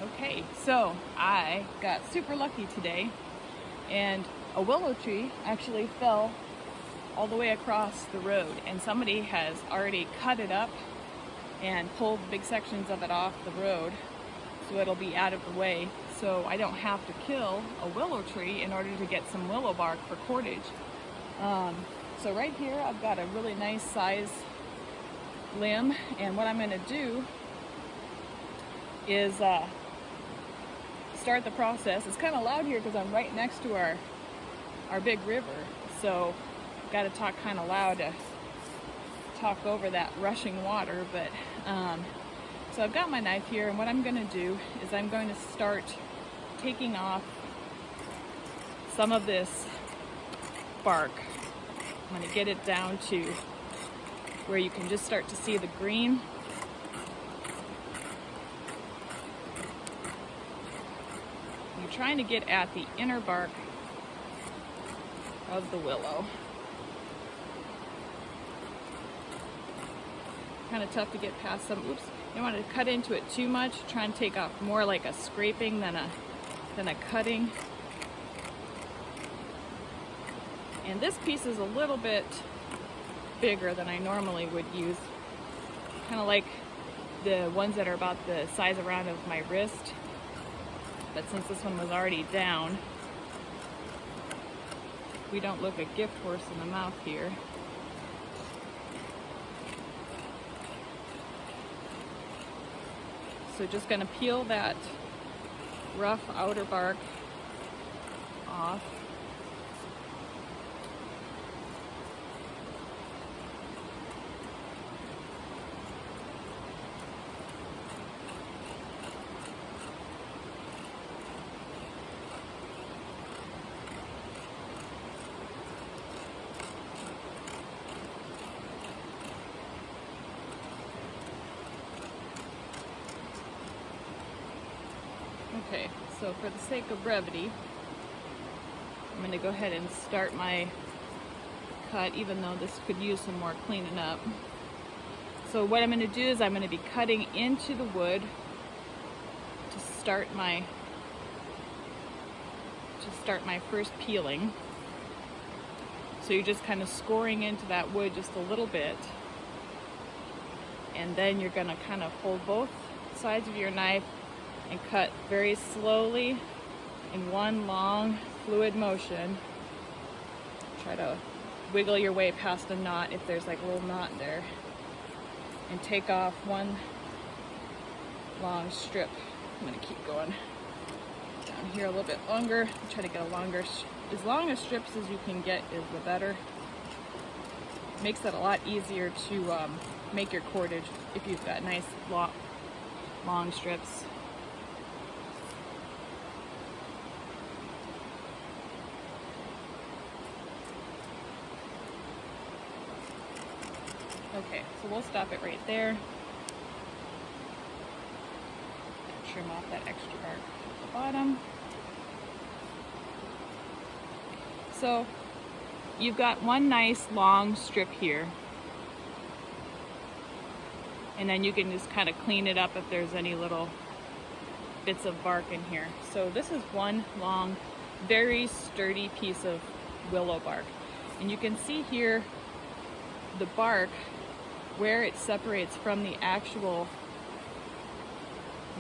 Okay, so I got super lucky today, and a willow tree actually fell all the way across the road, and somebody has already cut it up and pulled big sections of it off the road so it'll be out of the way, so I don't have to kill a willow tree in order to get some willow bark for cordage. So right here I've got a really nice size limb, and what I'm going to do is start the process. It's kind of loud here because I'm right next to our big river, so got to talk kind of loud to talk over that rushing water. But so I've got my knife here, and what I'm going to do is I'm going to start taking off some of this bark. I'm going to get it down to where you can just start to see the green. You're trying to get at the inner bark of the willow. Kind of tough to get past some. Oops, you don't want to cut into it too much. Try and take off more like a scraping than a cutting. And this piece is a little bit bigger than I normally would use. Kind of like the ones that are about the size around of my wrist. But since this one was already down, we don't look a gift horse in the mouth here. So just going to peel that rough outer bark off. Okay, so for the sake of brevity, I'm going to go ahead and start my cut, even though this could use some more cleaning up. So what I'm going to do is I'm going to be cutting into the wood to start my first peeling. So you're just kind of scoring into that wood just a little bit, and then you're going to kind of hold both sides of your knife and cut very slowly in one long fluid motion. Try to wiggle your way past a knot if there's like a little knot there, and take off one long strip. I'm going to keep going down here a little bit longer. Try to get a longer, as long as strips as you can get is the better. Makes it a lot easier to make your cordage if you've got nice long strips. Okay, so we'll stop it right there. Trim off that extra bark at the bottom. So you've got one nice long strip here, and then you can just kind of clean it up if there's any little bits of bark in here. So this is one long, very sturdy piece of willow bark, and you can see here the bark where it separates from the actual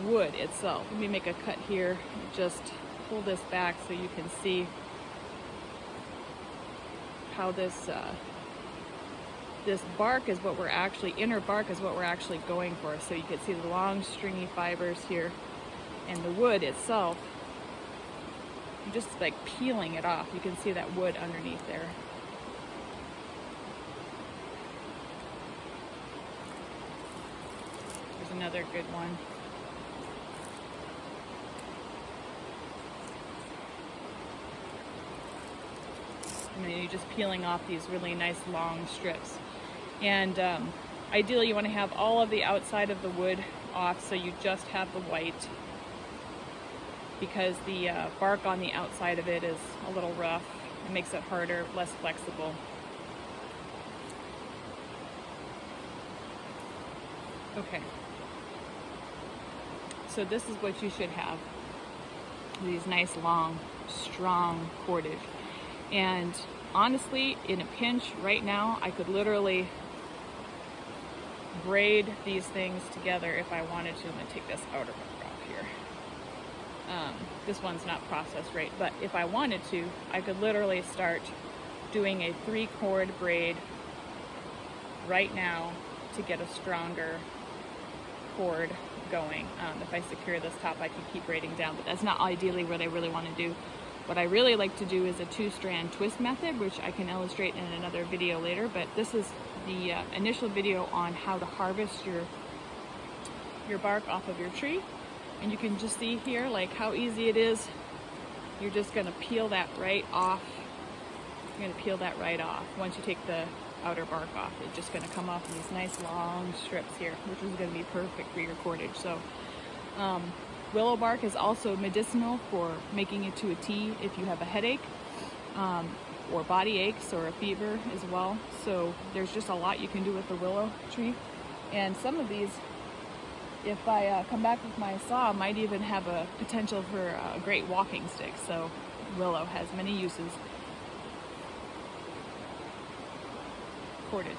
wood itself. Let me make a cut here, just pull this back so you can see how this bark is what we're actually, inner bark is what we're actually going for. So you can see the long stringy fibers here, and the wood itself, you're just like peeling it off. You can see that wood underneath there. Another good one. And then you're just peeling off these really nice long strips. And ideally you want to have all of the outside of the wood off, so you just have the white, because the bark on the outside of it is a little rough. It makes it harder, less flexible. Okay. So this is what you should have. These nice, long, strong cordage. And honestly, in a pinch right now, I could literally braid these things together if I wanted to. I'm going to take this outer bark off here. This one's not processed right, but if I wanted to, I could literally start doing a 3-cord braid right now to get a stronger cord going. If I secure this top, I can keep braiding down, but that's not ideally what I really want to do. What I really like to do is a 2-strand twist method, which I can illustrate in another video later, but this is the initial video on how to harvest your bark off of your tree. And you can just see here like how easy it is. You're just going to peel that right off. You're going to peel that right off. Once you take the outer bark off, it's just going to come off in these nice long strips here, which is going to be perfect for your cordage. So willow bark is also medicinal for making it to a tea if you have a headache, or body aches or a fever as well. So there's just a lot you can do with the willow tree. And some of these, if I come back with my saw, might even have a potential for a great walking stick. So willow has many uses. Cordage.